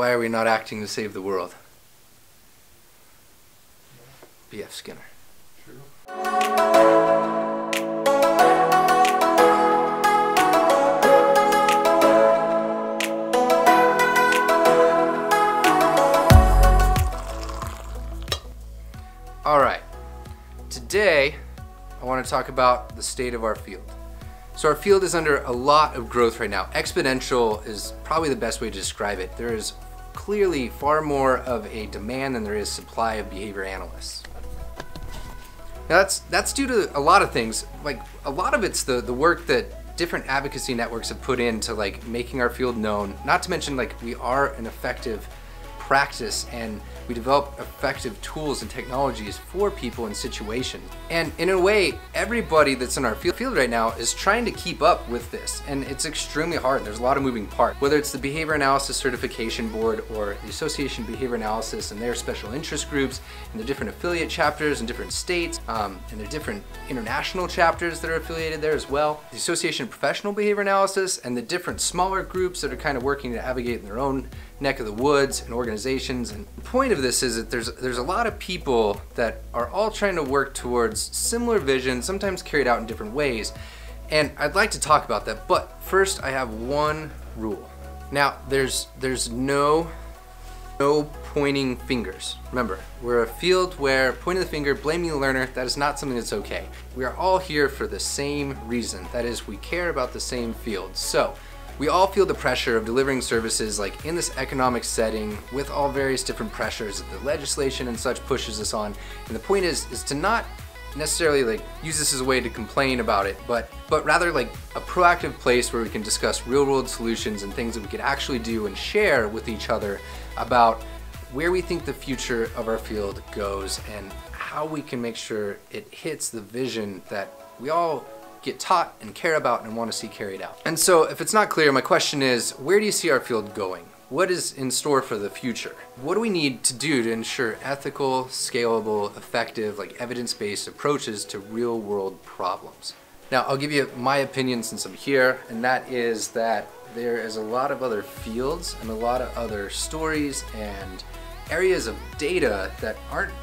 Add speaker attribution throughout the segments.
Speaker 1: why are we not acting to save the world? B.F. Skinner. True. Alright, today I want to talk about the state of our field. So our field is under a lot of growth right now. Exponential is probably the best way to describe it. There is clearly far more of a demand than there is supply of behavior analysts. Now that's due to a lot of things. Like a lot of it's the work that different advocacy networks have put into like making our field known. Not to mention like we are an effective practice and we develop effective tools and technologies for people in situations. And in a way, everybody that's in our field right now is trying to keep up with this, and it's extremely hard. There's a lot of moving parts. Whether it's the Behavior Analysis Certification Board or the Association of Behavior Analysis and their special interest groups and the different affiliate chapters in different states and the different international chapters that are affiliated there as well. The Association of Professional Behavior Analysis and the different smaller groups that are kind of working to advocate in their own neck of the woods and organizations. And the point of this is that there's a lot of people that are all trying to work towards similar visions, sometimes carried out in different ways. And I'd like to talk about that, but first I have one rule. Now, there's no pointing fingers. Remember, we're a field where pointing the finger, blaming the learner, that is not something that's okay. We are all here for the same reason. That is, we care about the same field. So, we all feel the pressure of delivering services like in this economic setting with all various different pressures that the legislation and such pushes us on. And the point is to not necessarily like use this as a way to complain about it, but rather like a proactive place where we can discuss real world solutions and things that we could actually do and share with each other about where we think the future of our field goes and how we can make sure it hits the vision that we all get taught and care about and want to see carried out. And so if it's not clear, my question is, where do you see our field going? What is in store for the future? What do we need to do to ensure ethical, scalable, effective, like evidence-based approaches to real world problems? Now, I'll give you my opinion since I'm here, and that is that there is a lot of other fields and a lot of other stories and areas of data that aren't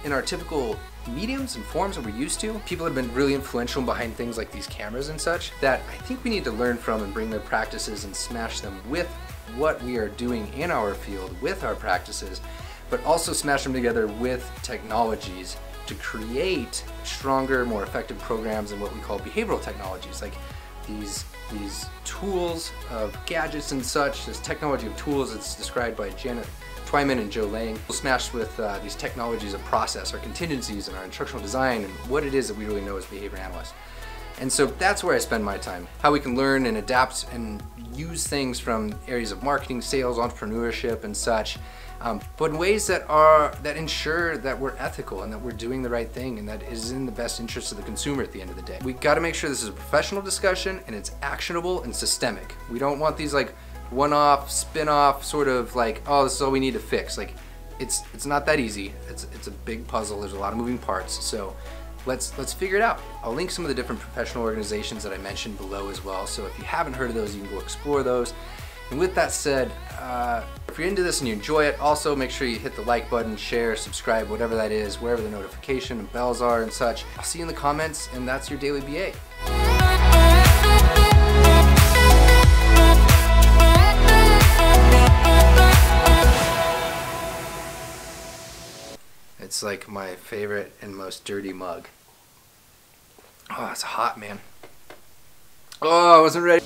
Speaker 1: in our typical mediums and forms that we're used to. People have been really influential behind things like these cameras and such that I think we need to learn from and bring their practices and smash them with what we are doing in our field with our practices, but also smash them together with technologies to create stronger, more effective programs and what we call behavioral technologies, like these tools of gadgets and such, this technology of tools that's described by Janet Twyman and Joe Lang, smashed with these technologies of process, our contingencies and our instructional design and what it is that we really know as behavior analysts. And so that's where I spend my time, how we can learn and adapt and use things from areas of marketing, sales, entrepreneurship and such, but in ways that ensure that we're ethical and that we're doing the right thing and that is in the best interest of the consumer at the end of the day. We got to make sure this is a professional discussion and it's actionable and systemic. We don't want these like one-off, spin-off sort of like, oh, this is all we need to fix. Like, it's not that easy. It's a big puzzle. There's a lot of moving parts. So let's figure it out. I'll link some of the different professional organizations that I mentioned below as well. So if you haven't heard of those, you can go explore those. And with that said, if you're into this and you enjoy it, also make sure you hit the like button, share, subscribe, whatever that is, wherever the notification and bells are and such. I'll see you in the comments, and that's your Daily BA. It's like my favorite and most dirty mug. Oh, it's hot, man. Oh, I wasn't ready.